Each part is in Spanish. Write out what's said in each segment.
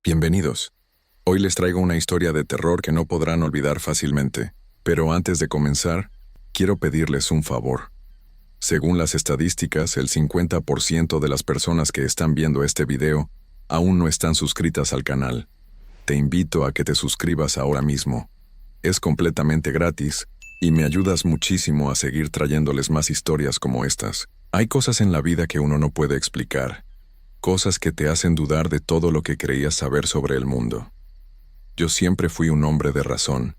Bienvenidos. Hoy les traigo una historia de terror que no podrán olvidar fácilmente. Pero antes de comenzar, quiero pedirles un favor. Según las estadísticas, el 50% de las personas que están viendo este video aún no están suscritas al canal. Te invito a que te suscribas ahora mismo. Es completamente gratis y me ayudas muchísimo a seguir trayéndoles más historias como estas. Hay cosas en la vida que uno no puede explicar. Cosas que te hacen dudar de todo lo que creías saber sobre el mundo. Yo siempre fui un hombre de razón,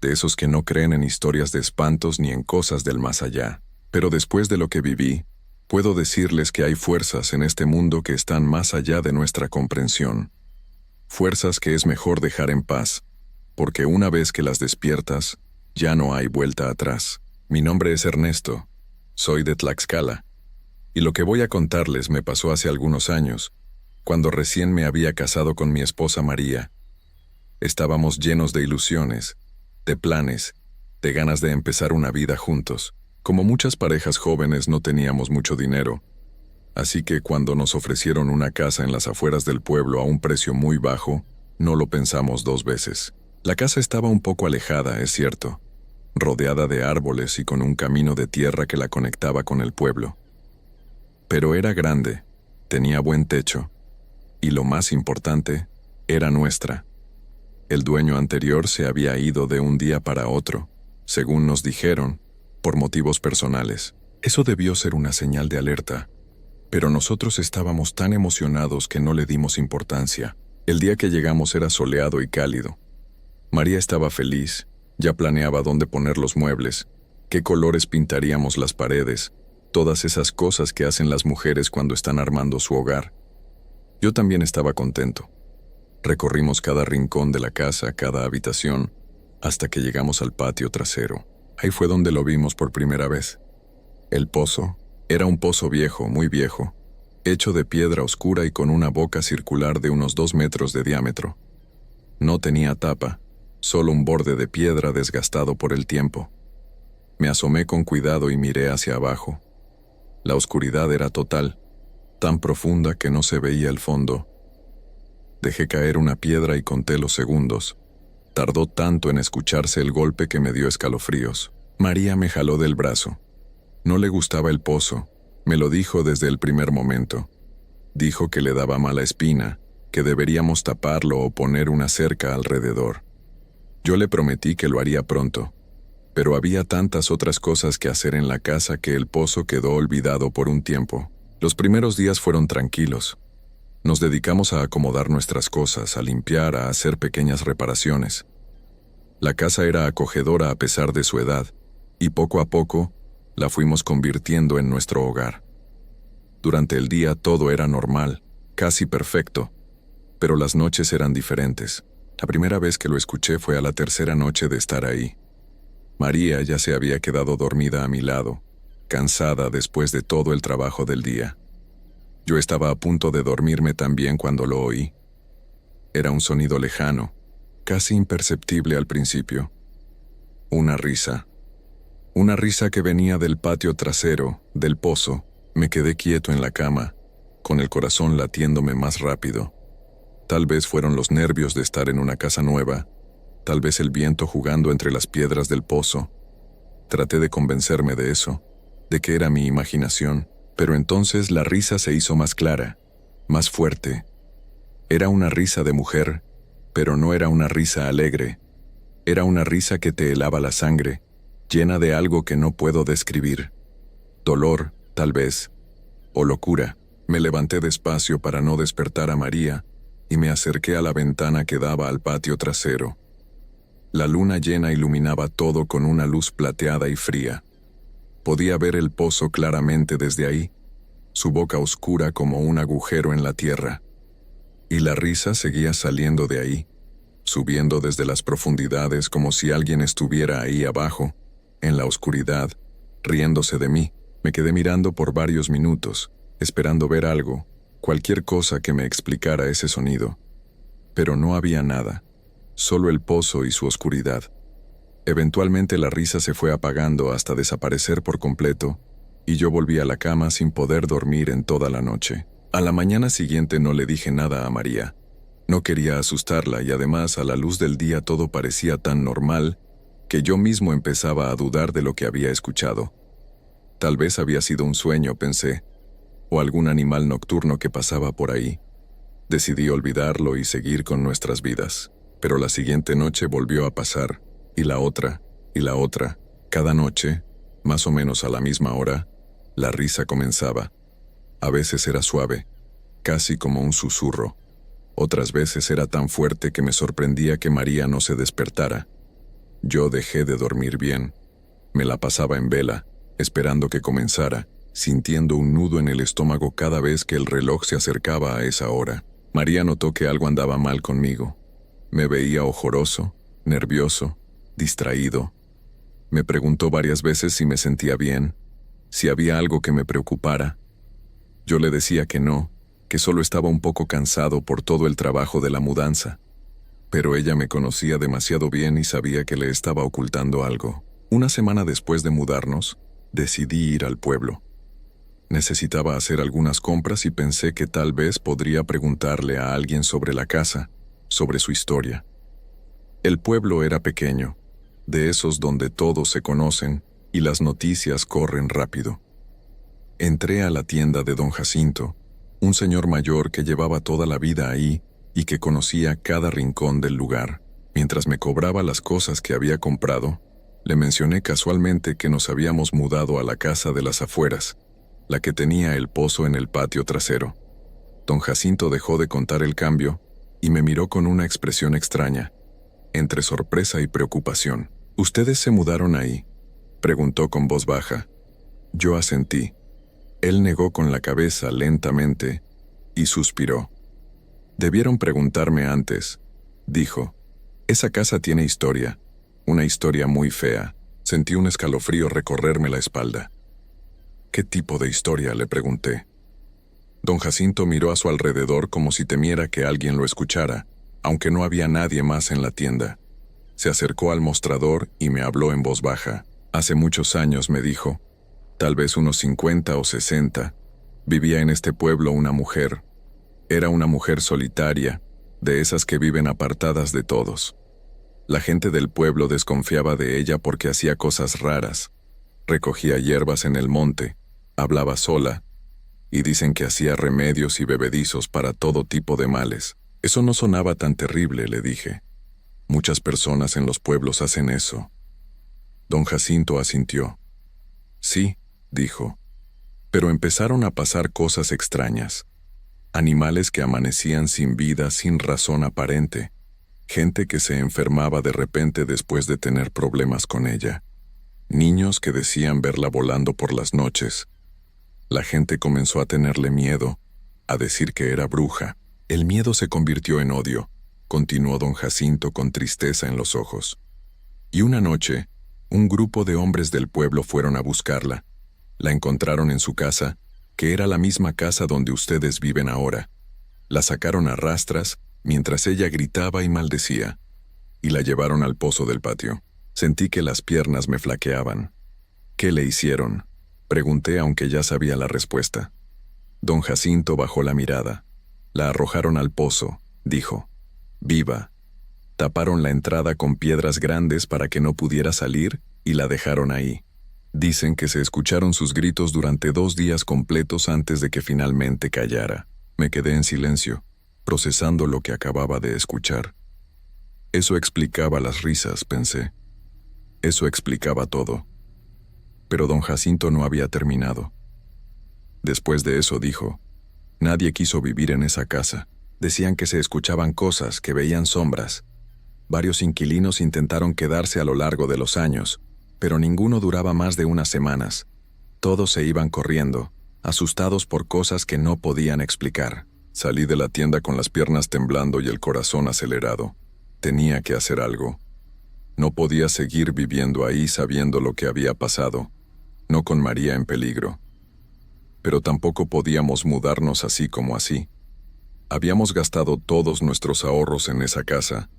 de esos que no creen en historias de espantos ni en cosas del más allá. Pero después de lo que viví, puedo decirles que hay fuerzas en este mundo que están más allá de nuestra comprensión. Fuerzas que es mejor dejar en paz, porque una vez que las despiertas, ya no hay vuelta atrás. Mi nombre es Ernesto, soy de Tlaxcala. Y lo que voy a contarles me pasó hace algunos años, cuando recién me había casado con mi esposa María. Estábamos llenos de ilusiones, de planes, de ganas de empezar una vida juntos. Como muchas parejas jóvenes no teníamos mucho dinero, así que cuando nos ofrecieron una casa en las afueras del pueblo a un precio muy bajo, no lo pensamos dos veces. La casa estaba un poco alejada, es cierto, rodeada de árboles y con un camino de tierra que la conectaba con el pueblo. Pero era grande, tenía buen techo, y lo más importante, era nuestra. El dueño anterior se había ido de un día para otro, según nos dijeron, por motivos personales. Eso debió ser una señal de alerta, pero nosotros estábamos tan emocionados que no le dimos importancia. El día que llegamos era soleado y cálido. María estaba feliz, ya planeaba dónde poner los muebles, qué colores pintaríamos las paredes, todas esas cosas que hacen las mujeres cuando están armando su hogar. Yo también estaba contento. Recorrimos cada rincón de la casa, cada habitación, hasta que llegamos al patio trasero. Ahí fue donde lo vimos por primera vez. El pozo era un pozo viejo, muy viejo, hecho de piedra oscura y con una boca circular de unos 2 metros de diámetro. No tenía tapa, solo un borde de piedra desgastado por el tiempo. Me asomé con cuidado y miré hacia abajo. La oscuridad era total, tan profunda que no se veía el fondo. Dejé caer una piedra y conté los segundos. Tardó tanto en escucharse el golpe que me dio escalofríos. María me jaló del brazo. No le gustaba el pozo, me lo dijo desde el primer momento. Dijo que le daba mala espina, que deberíamos taparlo o poner una cerca alrededor. Yo le prometí que lo haría pronto, pero había tantas otras cosas que hacer en la casa que el pozo quedó olvidado por un tiempo. Los primeros días fueron tranquilos. Nos dedicamos a acomodar nuestras cosas, a limpiar, a hacer pequeñas reparaciones. La casa era acogedora a pesar de su edad, y poco a poco la fuimos convirtiendo en nuestro hogar. Durante el día todo era normal, casi perfecto, pero las noches eran diferentes. La primera vez que lo escuché fue a la tercera noche de estar ahí. María ya se había quedado dormida a mi lado, cansada después de todo el trabajo del día. Yo estaba a punto de dormirme también cuando lo oí. Era un sonido lejano, casi imperceptible al principio. Una risa. Una risa que venía del patio trasero, del pozo. Me quedé quieto en la cama, con el corazón latiéndome más rápido. Tal vez fueron los nervios de estar en una casa nueva, tal vez el viento jugando entre las piedras del pozo. Traté de convencerme de eso, de que era mi imaginación, pero entonces la risa se hizo más clara, más fuerte. Era una risa de mujer, pero no era una risa alegre. Era una risa que te helaba la sangre, llena de algo que no puedo describir. Dolor, tal vez, o locura. Me levanté despacio para no despertar a María y me acerqué a la ventana que daba al patio trasero. La luna llena iluminaba todo con una luz plateada y fría. Podía ver el pozo claramente desde ahí, su boca oscura como un agujero en la tierra. Y la risa seguía saliendo de ahí, subiendo desde las profundidades como si alguien estuviera ahí abajo, en la oscuridad, riéndose de mí. Me quedé mirando por varios minutos, esperando ver algo, cualquier cosa que me explicara ese sonido. Pero no había nada, solo el pozo y su oscuridad. Eventualmente la risa se fue apagando hasta desaparecer por completo, y yo volví a la cama sin poder dormir en toda la noche. A la mañana siguiente no le dije nada a María. No quería asustarla y además a la luz del día todo parecía tan normal que yo mismo empezaba a dudar de lo que había escuchado. Tal vez había sido un sueño, pensé, o algún animal nocturno que pasaba por ahí. Decidí olvidarlo y seguir con nuestras vidas. Pero la siguiente noche volvió a pasar, y la otra, y la otra. Cada noche, más o menos a la misma hora, la risa comenzaba. A veces era suave, casi como un susurro. Otras veces era tan fuerte que me sorprendía que María no se despertara. Yo dejé de dormir bien. Me la pasaba en vela, esperando que comenzara, sintiendo un nudo en el estómago cada vez que el reloj se acercaba a esa hora. María notó que algo andaba mal conmigo. Me veía ojoroso, nervioso, distraído. Me preguntó varias veces si me sentía bien, si había algo que me preocupara. Yo le decía que no, que solo estaba un poco cansado por todo el trabajo de la mudanza. Pero ella me conocía demasiado bien y sabía que le estaba ocultando algo. Una semana después de mudarnos, decidí ir al pueblo. Necesitaba hacer algunas compras y pensé que tal vez podría preguntarle a alguien sobre la casa, sobre su historia. El pueblo era pequeño, de esos donde todos se conocen y las noticias corren rápido. Entré a la tienda de don Jacinto, un señor mayor que llevaba toda la vida ahí y que conocía cada rincón del lugar. Mientras me cobraba las cosas que había comprado, le mencioné casualmente que nos habíamos mudado a la casa de las afueras, la que tenía el pozo en el patio trasero. Don Jacinto dejó de contar el cambio y me miró con una expresión extraña, entre sorpresa y preocupación. ¿Ustedes se mudaron ahí?, preguntó con voz baja. Yo asentí. Él negó con la cabeza lentamente y suspiró. Debieron preguntarme antes, dijo. Esa casa tiene historia, una historia muy fea. Sentí un escalofrío recorrerme la espalda. ¿Qué tipo de historia?, le pregunté. Don Jacinto miró a su alrededor como si temiera que alguien lo escuchara, aunque no había nadie más en la tienda. Se acercó al mostrador y me habló en voz baja. Hace muchos años, me dijo, tal vez unos 50 o 60, vivía en este pueblo una mujer. Era una mujer solitaria, de esas que viven apartadas de todos. La gente del pueblo desconfiaba de ella porque hacía cosas raras. Recogía hierbas en el monte, hablaba sola, y dicen que hacía remedios y bebedizos para todo tipo de males. Eso no sonaba tan terrible, le dije. Muchas personas en los pueblos hacen eso. Don Jacinto asintió. Sí, dijo. Pero empezaron a pasar cosas extrañas. Animales que amanecían sin vida, sin razón aparente. Gente que se enfermaba de repente después de tener problemas con ella. Niños que decían verla volando por las noches. La gente comenzó a tenerle miedo, a decir que era bruja. El miedo se convirtió en odio, continuó don Jacinto con tristeza en los ojos. Y una noche, un grupo de hombres del pueblo fueron a buscarla. La encontraron en su casa, que era la misma casa donde ustedes viven ahora. La sacaron a rastras, mientras ella gritaba y maldecía, y la llevaron al pozo del patio. Sentí que las piernas me flaqueaban. ¿Qué le hicieron?, pregunté aunque ya sabía la respuesta. Don Jacinto bajó la mirada. La arrojaron al pozo, dijo. Viva. Taparon la entrada con piedras grandes para que no pudiera salir y la dejaron ahí. Dicen que se escucharon sus gritos durante 2 días completos antes de que finalmente callara. Me quedé en silencio, procesando lo que acababa de escuchar. Eso explicaba las risas, pensé. Eso explicaba todo. Pero don Jacinto no había terminado. Después de eso dijo, nadie quiso vivir en esa casa. Decían que se escuchaban cosas, que veían sombras. Varios inquilinos intentaron quedarse a lo largo de los años, pero ninguno duraba más de unas semanas. Todos se iban corriendo, asustados por cosas que no podían explicar. Salí de la tienda con las piernas temblando y el corazón acelerado. Tenía que hacer algo. No podía seguir viviendo ahí sabiendo lo que había pasado, no con María en peligro. Pero tampoco podíamos mudarnos así como así. Habíamos gastado todos nuestros ahorros en esa casa.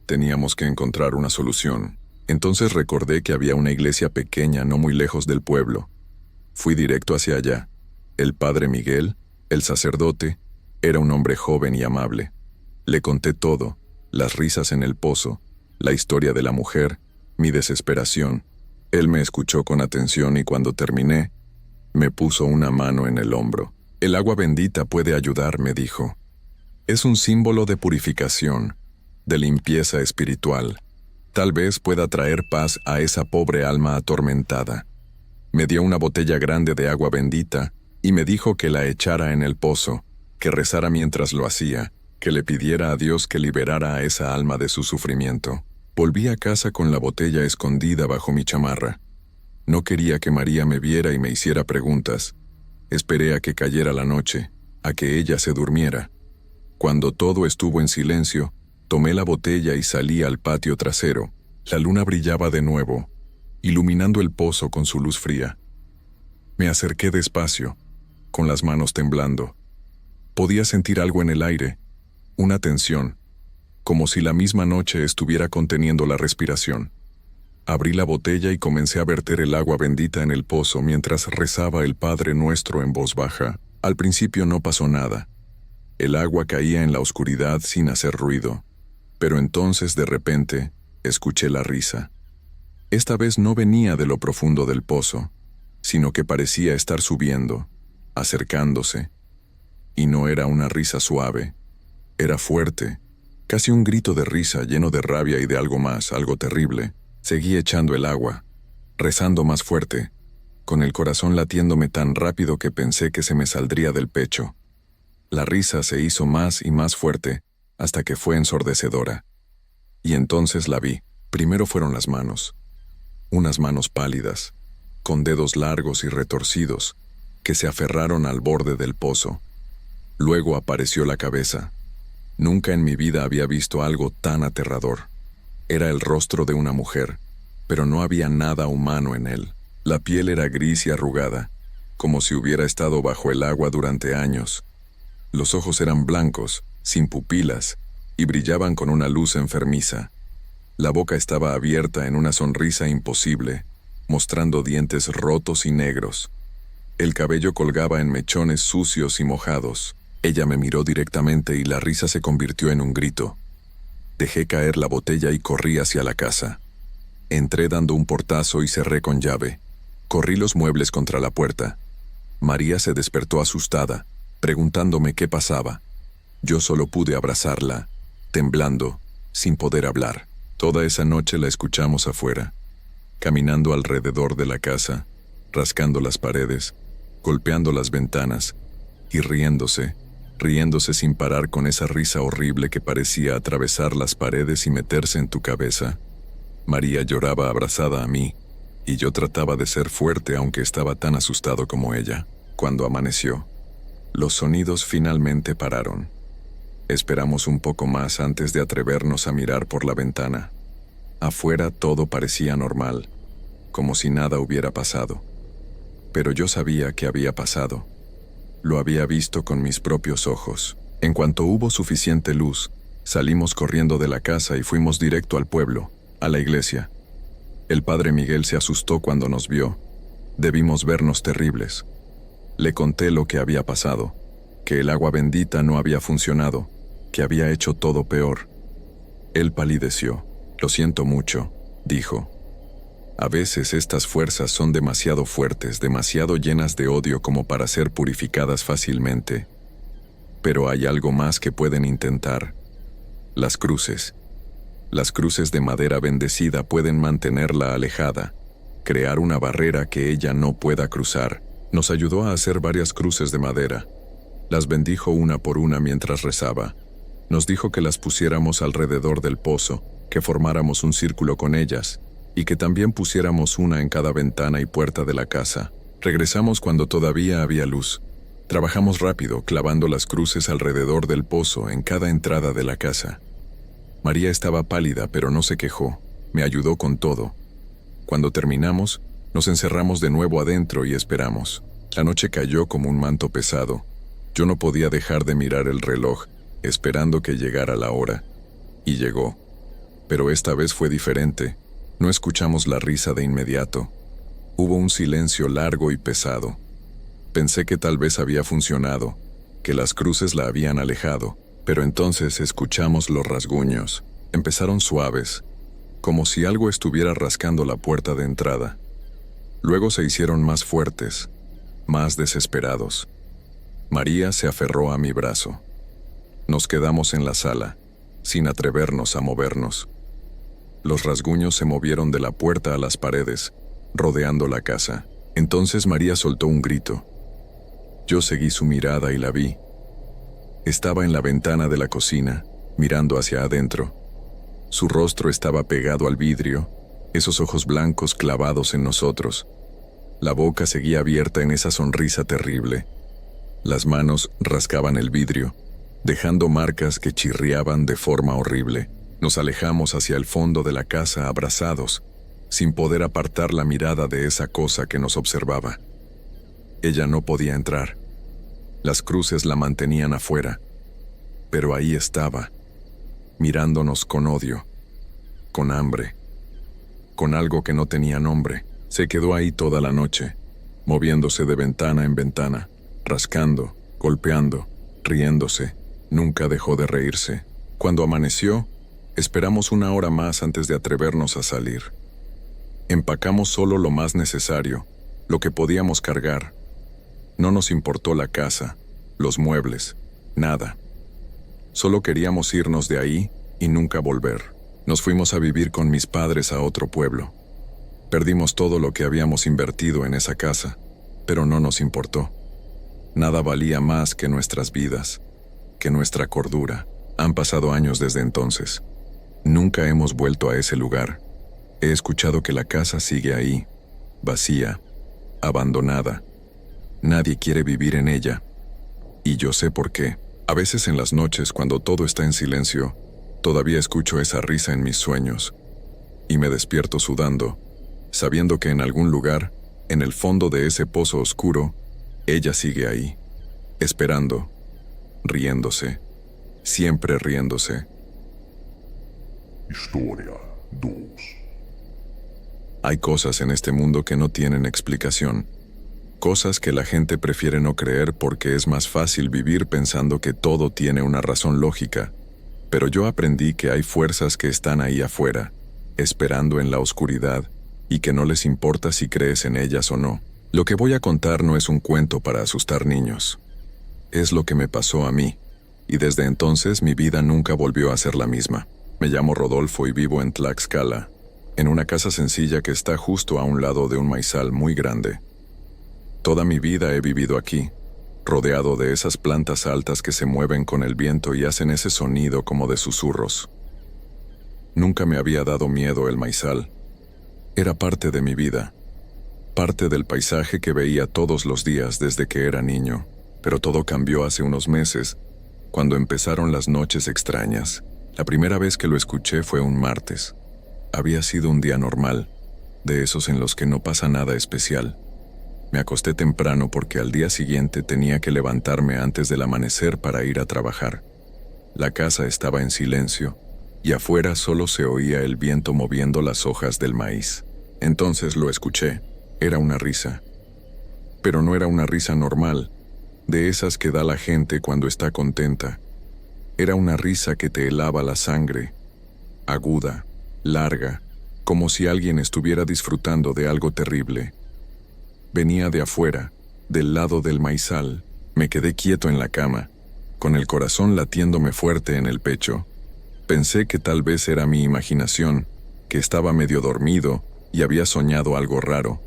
Teníamos que encontrar una solución. Entonces recordé que había una iglesia pequeña no muy lejos del pueblo. Fui directo hacia allá. El padre Miguel, el sacerdote, era un hombre joven y amable. Le conté todo, las risas en el pozo, la historia de la mujer, mi desesperación. Él me escuchó con atención y cuando terminé, me puso una mano en el hombro. El agua bendita puede ayudar, me dijo. Es un símbolo de purificación, de limpieza espiritual. Tal vez pueda traer paz a esa pobre alma atormentada. Me dio una botella grande de agua bendita y me dijo que la echara en el pozo, que rezara mientras lo hacía, que le pidiera a Dios que liberara a esa alma de su sufrimiento. Volví a casa con la botella escondida bajo mi chamarra. No quería que María me viera y me hiciera preguntas. Esperé a que cayera la noche, a que ella se durmiera. Cuando todo estuvo en silencio, tomé la botella y salí al patio trasero. La luna brillaba de nuevo, iluminando el pozo con su luz fría. Me acerqué despacio, con las manos temblando. Podía sentir algo en el aire, una tensión, como si la misma noche estuviera conteniendo la respiración. Abrí la botella y comencé a verter el agua bendita en el pozo mientras rezaba el Padre Nuestro en voz baja. Al principio no pasó nada. El agua caía en la oscuridad sin hacer ruido. Pero entonces, de repente, escuché la risa. Esta vez no venía de lo profundo del pozo, sino que parecía estar subiendo, acercándose. Y no era una risa suave, era fuerte, casi un grito de risa lleno de rabia y de algo más, algo terrible. Seguí echando el agua, rezando más fuerte, con el corazón latiéndome tan rápido que pensé que se me saldría del pecho. La risa se hizo más y más fuerte, hasta que fue ensordecedora. Y entonces la vi. Primero fueron las manos. Unas manos pálidas, con dedos largos y retorcidos, que se aferraron al borde del pozo. Luego apareció la cabeza. Nunca en mi vida había visto algo tan aterrador. Era el rostro de una mujer, pero no había nada humano en él. La piel era gris y arrugada, como si hubiera estado bajo el agua durante años. Los ojos eran blancos, sin pupilas, y brillaban con una luz enfermiza. La boca estaba abierta en una sonrisa imposible, mostrando dientes rotos y negros. El cabello colgaba en mechones sucios y mojados. Ella me miró directamente y la risa se convirtió en un grito. Dejé caer la botella y corrí hacia la casa. Entré dando un portazo y cerré con llave. Corrí los muebles contra la puerta. María se despertó asustada, preguntándome qué pasaba. Yo solo pude abrazarla, temblando, sin poder hablar. Toda esa noche la escuchamos afuera, caminando alrededor de la casa, rascando las paredes, golpeando las ventanas y riéndose sin parar con esa risa horrible que parecía atravesar las paredes y meterse en tu cabeza. María lloraba abrazada a mí, y yo trataba de ser fuerte aunque estaba tan asustado como ella. Cuando amaneció, los sonidos finalmente pararon. Esperamos un poco más antes de atrevernos a mirar por la ventana. Afuera todo parecía normal, como si nada hubiera pasado. Pero yo sabía que había pasado. Lo había visto con mis propios ojos. En cuanto hubo suficiente luz, salimos corriendo de la casa y fuimos directo al pueblo, a la iglesia. El padre Miguel se asustó cuando nos vio. Debimos vernos terribles. Le conté lo que había pasado, que el agua bendita no había funcionado, que había hecho todo peor. Él palideció. Lo siento mucho, dijo. A veces estas fuerzas son demasiado fuertes, demasiado llenas de odio como para ser purificadas fácilmente. Pero hay algo más que pueden intentar. Las cruces. Las cruces de madera bendecida pueden mantenerla alejada, crear una barrera que ella no pueda cruzar. Nos ayudó a hacer varias cruces de madera. Las bendijo una por una mientras rezaba. Nos dijo que las pusiéramos alrededor del pozo, que formáramos un círculo con ellas, y que también pusiéramos una en cada ventana y puerta de la casa. Regresamos cuando todavía había luz. Trabajamos rápido, clavando las cruces alrededor del pozo en cada entrada de la casa. María estaba pálida, pero no se quejó. Me ayudó con todo. Cuando terminamos, nos encerramos de nuevo adentro y esperamos. La noche cayó como un manto pesado. Yo no podía dejar de mirar el reloj, esperando que llegara la hora. Y llegó. Pero esta vez fue diferente. No escuchamos la risa de inmediato. Hubo un silencio largo y pesado. Pensé que tal vez había funcionado, que las cruces la habían alejado, Pero entonces escuchamos los rasguños. Empezaron suaves, como si algo estuviera rascando la puerta de entrada. Luego se hicieron más fuertes, más desesperados. María se aferró a mi brazo. Nos quedamos en la sala, sin atrevernos a movernos. Los rasguños se movieron de la puerta a las paredes, rodeando la casa. Entonces María soltó un grito. Yo seguí su mirada y la vi. Estaba en la ventana de la cocina, mirando hacia adentro. Su rostro estaba pegado al vidrio, esos ojos blancos clavados en nosotros. La boca seguía abierta en esa sonrisa terrible. Las manos rascaban el vidrio, dejando marcas que chirriaban de forma horrible. Nos alejamos hacia el fondo de la casa abrazados, sin poder apartar la mirada de esa cosa que nos observaba. Ella no podía entrar. Las cruces la mantenían afuera, pero ahí estaba, mirándonos con odio, con hambre, con algo que no tenía nombre. Se quedó ahí toda la noche, moviéndose de ventana en ventana, rascando, golpeando, riéndose. Nunca dejó de reírse. Cuando amaneció, esperamos 1 hora más antes de atrevernos a salir. Empacamos solo lo más necesario, lo que podíamos cargar. No nos importó la casa, los muebles, nada. Solo queríamos irnos de ahí y nunca volver. Nos fuimos a vivir con mis padres a otro pueblo. Perdimos todo lo que habíamos invertido en esa casa, pero no nos importó. Nada valía más que nuestras vidas, que nuestra cordura. Han pasado años desde entonces. Nunca hemos vuelto a ese lugar. He escuchado que la casa sigue ahí, vacía, abandonada. Nadie quiere vivir en ella. Y yo sé por qué. A veces en las noches, cuando todo está en silencio, todavía escucho esa risa en mis sueños. Y me despierto sudando, sabiendo que en algún lugar, en el fondo de ese pozo oscuro, ella sigue ahí, esperando, riéndose, siempre riéndose. Historia 2. Hay cosas en este mundo que no tienen explicación. Cosas que la gente prefiere no creer porque es más fácil vivir pensando que todo tiene una razón lógica. Pero yo aprendí que hay fuerzas que están ahí afuera, esperando en la oscuridad, y que no les importa si crees en ellas o no. Lo que voy a contar no es un cuento para asustar niños. Es lo que me pasó a mí, y desde entonces mi vida nunca volvió a ser la misma. Me llamo Rodolfo y vivo en Tlaxcala, en una casa sencilla que está justo a un lado de un maizal muy grande. Toda mi vida he vivido aquí, rodeado de esas plantas altas que se mueven con el viento y hacen ese sonido como de susurros. Nunca me había dado miedo el maizal. Era parte de mi vida, parte del paisaje que veía todos los días desde que era niño. Pero todo cambió hace unos meses, cuando empezaron las noches extrañas. La primera vez que lo escuché fue un martes. Había sido un día normal, de esos en los que no pasa nada especial. Me acosté temprano porque al día siguiente tenía que levantarme antes del amanecer para ir a trabajar. La casa estaba en silencio, y afuera solo se oía el viento moviendo las hojas del maíz. Entonces lo escuché. Era una risa. Pero no era una risa normal, de esas que da la gente cuando está contenta. Era una risa que te helaba la sangre, aguda, larga, como si alguien estuviera disfrutando de algo terrible. Venía de afuera, del lado del maizal. Me quedé quieto en la cama, con el corazón latiéndome fuerte en el pecho. Pensé que tal vez era mi imaginación, que estaba medio dormido y había soñado algo raro.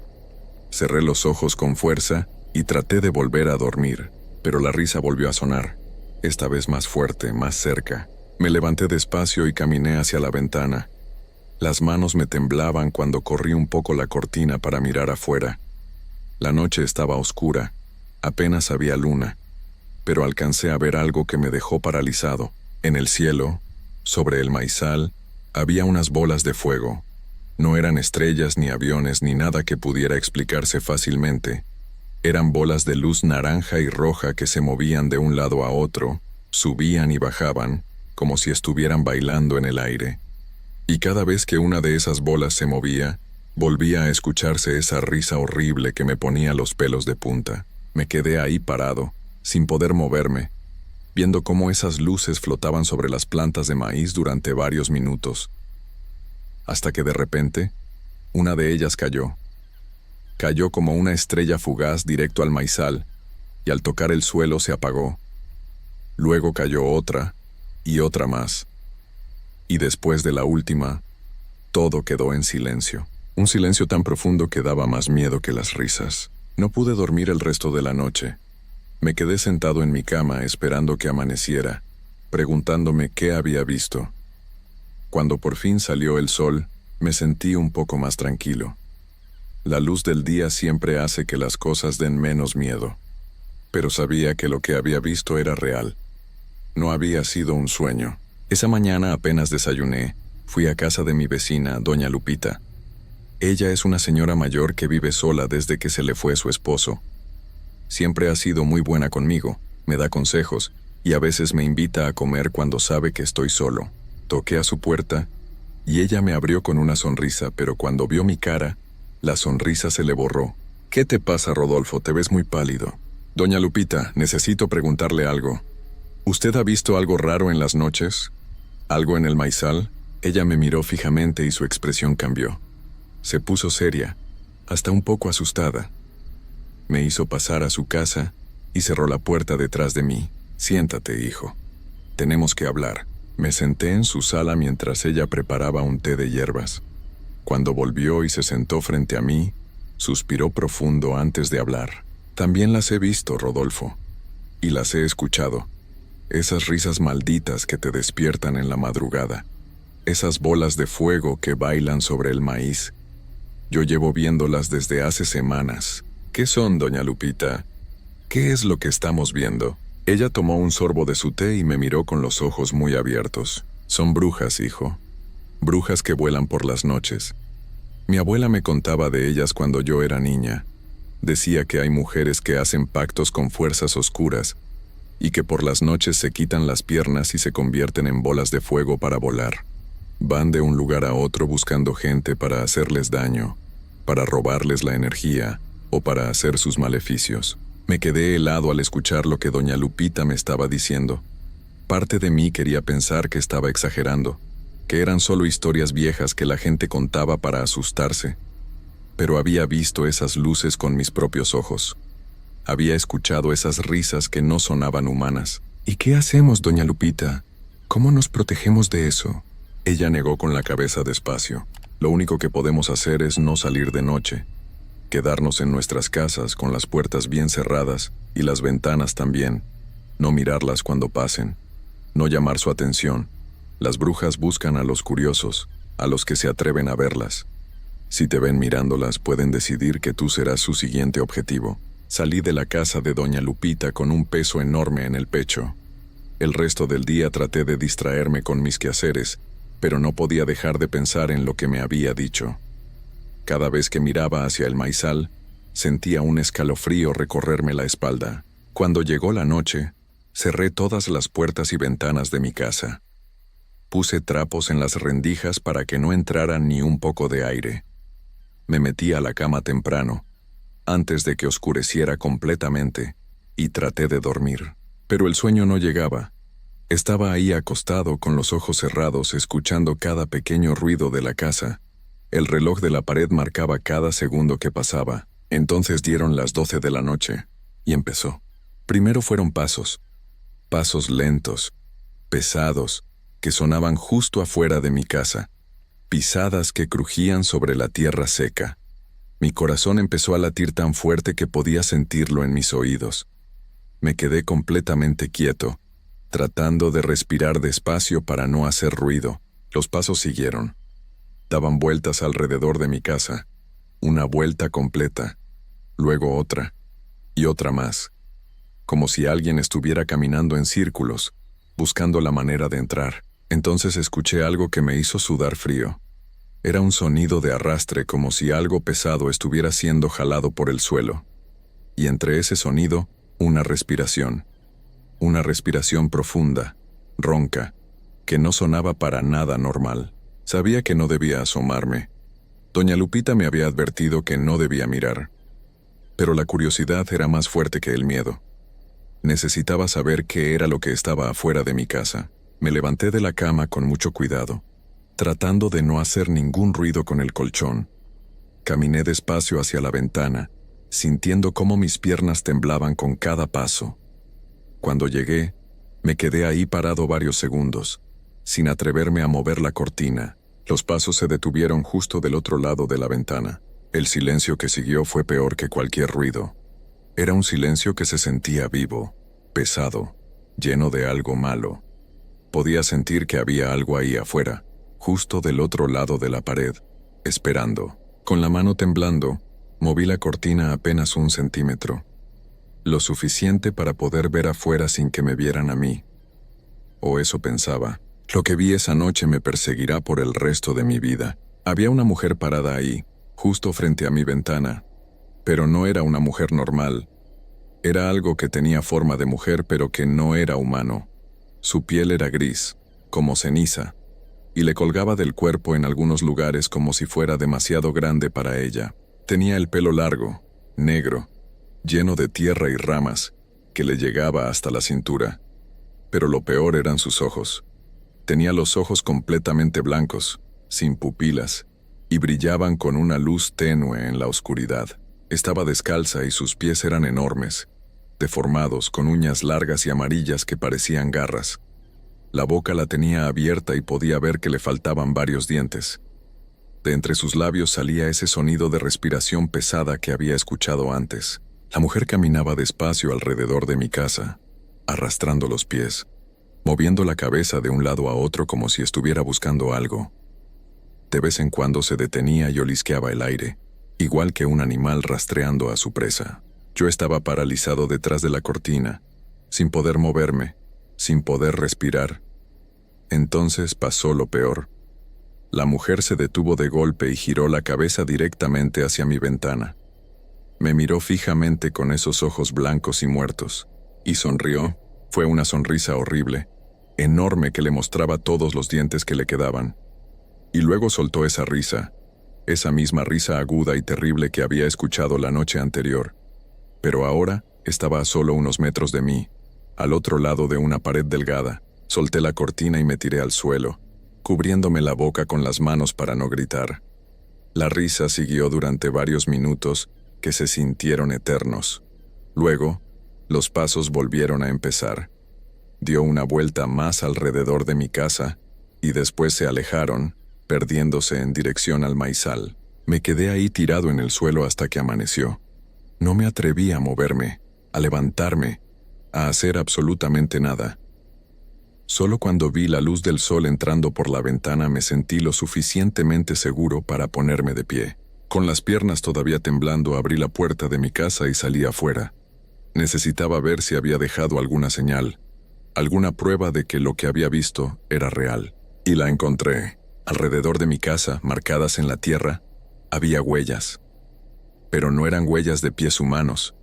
Cerré los ojos con fuerza y traté de volver a dormir, pero la risa volvió a sonar, esta vez más fuerte, más cerca. Me levanté despacio y caminé hacia la ventana. Las manos me temblaban cuando corrí un poco la cortina para mirar afuera. La noche estaba oscura, apenas había luna, pero alcancé a ver algo que me dejó paralizado. En el cielo, sobre el maizal, había unas bolas de fuego. No eran estrellas ni aviones ni nada que pudiera explicarse fácilmente. Eran bolas de luz naranja y roja que se movían de un lado a otro, subían y bajaban, como si estuvieran bailando en el aire. Y cada vez que una de esas bolas se movía, volvía a escucharse esa risa horrible que me ponía los pelos de punta. Me quedé ahí parado, sin poder moverme. viendo cómo esas luces flotaban sobre las plantas de maíz durante varios minutos, hasta que de repente, una de ellas cayó. Cayó como una estrella fugaz directo al maizal, y al tocar el suelo se apagó. Luego cayó otra, y otra más. Y después de la última, todo quedó en silencio. Un silencio tan profundo que daba más miedo que las risas. No pude dormir el resto de la noche. Me quedé sentado en mi cama esperando que amaneciera, preguntándome qué había visto. Cuando por fin salió el sol, me sentí un poco más tranquilo. La luz del día siempre hace que las cosas den menos miedo. Pero sabía que lo que había visto era real. No había sido un sueño. Esa mañana apenas desayuné, fui a casa de mi vecina, doña Lupita. Ella es una señora mayor que vive sola desde que se le fue su esposo. Siempre ha sido muy buena conmigo, me da consejos, y a veces me invita a comer cuando sabe que estoy solo. Toqué a su puerta, y ella me abrió con una sonrisa, pero cuando vio mi cara, la sonrisa se le borró. ¿Qué te pasa, Rodolfo? Te ves muy pálido. Doña Lupita, necesito preguntarle algo. ¿Usted ha visto algo raro en las noches? ¿Algo en el maizal? Ella me miró fijamente y su expresión cambió. Se puso seria, hasta un poco asustada. Me hizo pasar a su casa y cerró la puerta detrás de mí. Siéntate, hijo. Tenemos que hablar. Me senté en su sala mientras ella preparaba un té de hierbas. Cuando volvió y se sentó frente a mí, suspiró profundo antes de hablar. También las he visto, Rodolfo, y las he escuchado. Esas risas malditas que te despiertan en la madrugada. Esas bolas de fuego que bailan sobre el maíz. Yo llevo viéndolas desde hace semanas. ¿Qué son, doña Lupita? ¿Qué es lo que estamos viendo? Ella tomó un sorbo de su té y me miró con los ojos muy abiertos. Son brujas, hijo. Brujas que vuelan por las noches. Mi abuela me contaba de ellas cuando yo era niña. Decía que hay mujeres que hacen pactos con fuerzas oscuras y que por las noches se quitan las piernas y se convierten en bolas de fuego para volar. Van de un lugar a otro buscando gente para hacerles daño, para robarles la energía o para hacer sus maleficios. Me quedé helado al escuchar lo que doña Lupita me estaba diciendo. Parte de mí quería pensar que estaba exagerando, que eran solo historias viejas que la gente contaba para asustarse. Pero había visto esas luces con mis propios ojos. Había escuchado esas risas que no sonaban humanas. ¿Y qué hacemos, doña Lupita? ¿Cómo nos protegemos de eso? Ella negó con la cabeza despacio. Lo único que podemos hacer es no salir de noche. Quedarnos en nuestras casas con las puertas bien cerradas y las ventanas también. No mirarlas cuando pasen. No llamar su atención. Las brujas buscan a los curiosos, a los que se atreven a verlas. Si te ven mirándolas, pueden decidir que tú serás su siguiente objetivo. Salí de la casa de doña Lupita con un peso enorme en el pecho. El resto del día traté de distraerme con mis quehaceres, pero no podía dejar de pensar en lo que me había dicho. Cada vez que miraba hacia el maizal, sentía un escalofrío recorrerme la espalda. Cuando llegó la noche, cerré todas las puertas y ventanas de mi casa. Puse trapos en las rendijas para que no entrara ni un poco de aire. Me metí a la cama temprano, antes de que oscureciera completamente, y traté de dormir. Pero el sueño no llegaba. Estaba ahí acostado con los ojos cerrados, escuchando cada pequeño ruido de la casa. El reloj de la pared marcaba cada segundo que pasaba. Entonces dieron las 12 de la noche, y empezó. Primero fueron pasos. Pasos lentos, pesados, que sonaban justo afuera de mi casa. Pisadas que crujían sobre la tierra seca. Mi corazón empezó a latir tan fuerte que podía sentirlo en mis oídos. Me quedé completamente quieto, tratando de respirar despacio para no hacer ruido. Los pasos siguieron. Daban vueltas alrededor de mi casa. Una vuelta completa, luego otra, y otra más. Como si alguien estuviera caminando en círculos, buscando la manera de entrar. Entonces escuché algo que me hizo sudar frío. Era un sonido de arrastre, como si algo pesado estuviera siendo jalado por el suelo. Y entre ese sonido, una respiración. Una respiración profunda, ronca, que no sonaba para nada normal. Sabía que no debía asomarme. Doña Lupita me había advertido que no debía mirar. Pero la curiosidad era más fuerte que el miedo. Necesitaba saber qué era lo que estaba afuera de mi casa. Me levanté de la cama con mucho cuidado, tratando de no hacer ningún ruido con el colchón. Caminé despacio hacia la ventana, sintiendo cómo mis piernas temblaban con cada paso. Cuando llegué, me quedé ahí parado varios segundos, sin atreverme a mover la cortina. Los pasos se detuvieron justo del otro lado de la ventana. El silencio que siguió fue peor que cualquier ruido. Era un silencio que se sentía vivo, pesado, lleno de algo malo. Podía sentir que había algo ahí afuera, justo del otro lado de la pared, esperando. Con la mano temblando, moví la cortina apenas 1 centímetro. Lo suficiente para poder ver afuera sin que me vieran a mí. O eso pensaba. Lo que vi esa noche me perseguirá por el resto de mi vida. Había una mujer parada ahí, justo frente a mi ventana. Pero no era una mujer normal. Era algo que tenía forma de mujer pero que no era humano. Su piel era gris, como ceniza, y le colgaba del cuerpo en algunos lugares como si fuera demasiado grande para ella. Tenía el pelo largo, negro, lleno de tierra y ramas, que le llegaba hasta la cintura. Pero lo peor eran sus ojos. Tenía los ojos completamente blancos, sin pupilas, y brillaban con una luz tenue en la oscuridad. Estaba descalza y sus pies eran enormes, deformados, con uñas largas y amarillas que parecían garras. La boca la tenía abierta y podía ver que le faltaban varios dientes. De entre sus labios salía ese sonido de respiración pesada que había escuchado antes. La mujer caminaba despacio alrededor de mi casa, arrastrando los pies, moviendo la cabeza de un lado a otro como si estuviera buscando algo. De vez en cuando se detenía y olisqueaba el aire, igual que un animal rastreando a su presa. Yo estaba paralizado detrás de la cortina, sin poder moverme, sin poder respirar. Entonces pasó lo peor. La mujer se detuvo de golpe y giró la cabeza directamente hacia mi ventana. Me miró fijamente con esos ojos blancos y muertos, y sonrió. Fue una sonrisa horrible, enorme, que le mostraba todos los dientes que le quedaban. Y luego soltó esa risa, esa misma risa aguda y terrible que había escuchado la noche anterior. Pero ahora estaba a solo unos metros de mí, al otro lado de una pared delgada. Solté la cortina y me tiré al suelo, cubriéndome la boca con las manos para no gritar. La risa siguió durante varios minutos que se sintieron eternos. Luego, los pasos volvieron a empezar. Dio una vuelta más alrededor de mi casa y después se alejaron, perdiéndose en dirección al maizal. Me quedé ahí tirado en el suelo hasta que amaneció. No me atreví a moverme, a levantarme, a hacer absolutamente nada. Solo cuando vi la luz del sol entrando por la ventana me sentí lo suficientemente seguro para ponerme de pie. Con las piernas todavía temblando, abrí la puerta de mi casa y salí afuera. Necesitaba ver si había dejado alguna señal, alguna prueba de que lo que había visto era real. Y la encontré. Alrededor de mi casa, marcadas en la tierra, había huellas. Pero no eran huellas de pies humanos.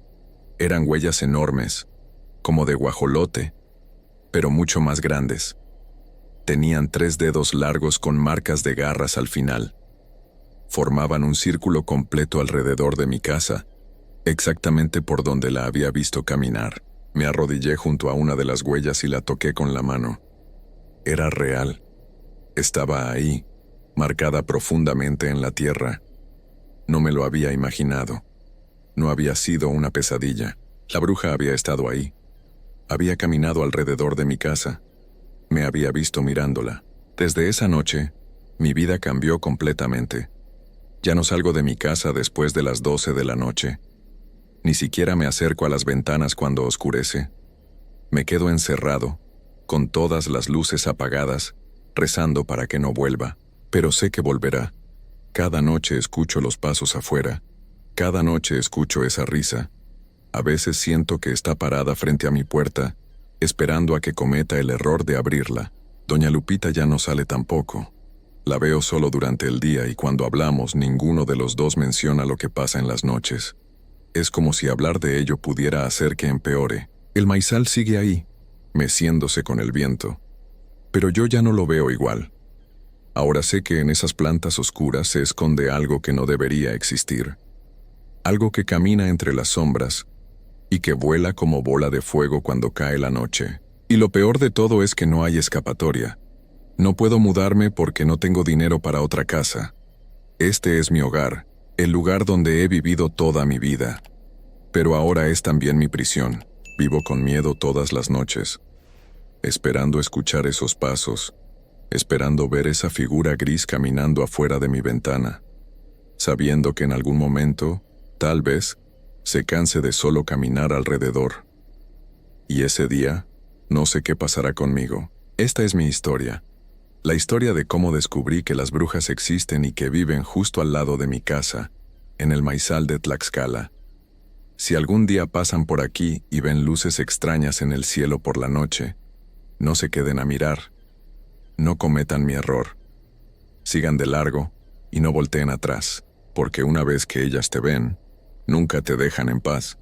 Eran huellas enormes, como de guajolote, pero mucho más grandes. Tenían 3 dedos largos con marcas de garras al final. Formaban un círculo completo alrededor de mi casa, exactamente por donde la había visto caminar. Me arrodillé junto a una de las huellas y la toqué con la mano. Era real. Estaba ahí, marcada profundamente en la tierra. No me lo había imaginado. No había sido una pesadilla. La bruja había estado ahí. Había caminado alrededor de mi casa. Me había visto mirándola. Desde esa noche, mi vida cambió completamente. Ya no salgo de mi casa después de las 12 de la noche. Ni siquiera me acerco a las ventanas cuando oscurece. Me quedo encerrado, con todas las luces apagadas, rezando para que no vuelva. Pero sé que volverá. Cada noche escucho los pasos afuera. Cada noche escucho esa risa. A veces siento que está parada frente a mi puerta, esperando a que cometa el error de abrirla. Doña Lupita ya no sale tampoco. La veo solo durante el día y cuando hablamos ninguno de los dos menciona lo que pasa en las noches. Es como si hablar de ello pudiera hacer que empeore. El maizal sigue ahí, meciéndose con el viento. Pero yo ya no lo veo igual. Ahora sé que en esas plantas oscuras se esconde algo que no debería existir. Algo que camina entre las sombras y que vuela como bola de fuego cuando cae la noche. Y lo peor de todo es que no hay escapatoria. No puedo mudarme porque no tengo dinero para otra casa. Este es mi hogar, el lugar donde he vivido toda mi vida. Pero ahora es también mi prisión. Vivo con miedo todas las noches, esperando escuchar esos pasos, esperando ver esa figura gris caminando afuera de mi ventana, sabiendo que en algún momento, tal vez, se canse de solo caminar alrededor. Y ese día, no sé qué pasará conmigo. Esta es mi historia. La historia de cómo descubrí que las brujas existen y que viven justo al lado de mi casa, en el maizal de Tlaxcala. Si algún día pasan por aquí y ven luces extrañas en el cielo por la noche, no se queden a mirar. No cometan mi error. Sigan de largo y no volteen atrás, porque una vez que ellas te ven, nunca te dejan en paz.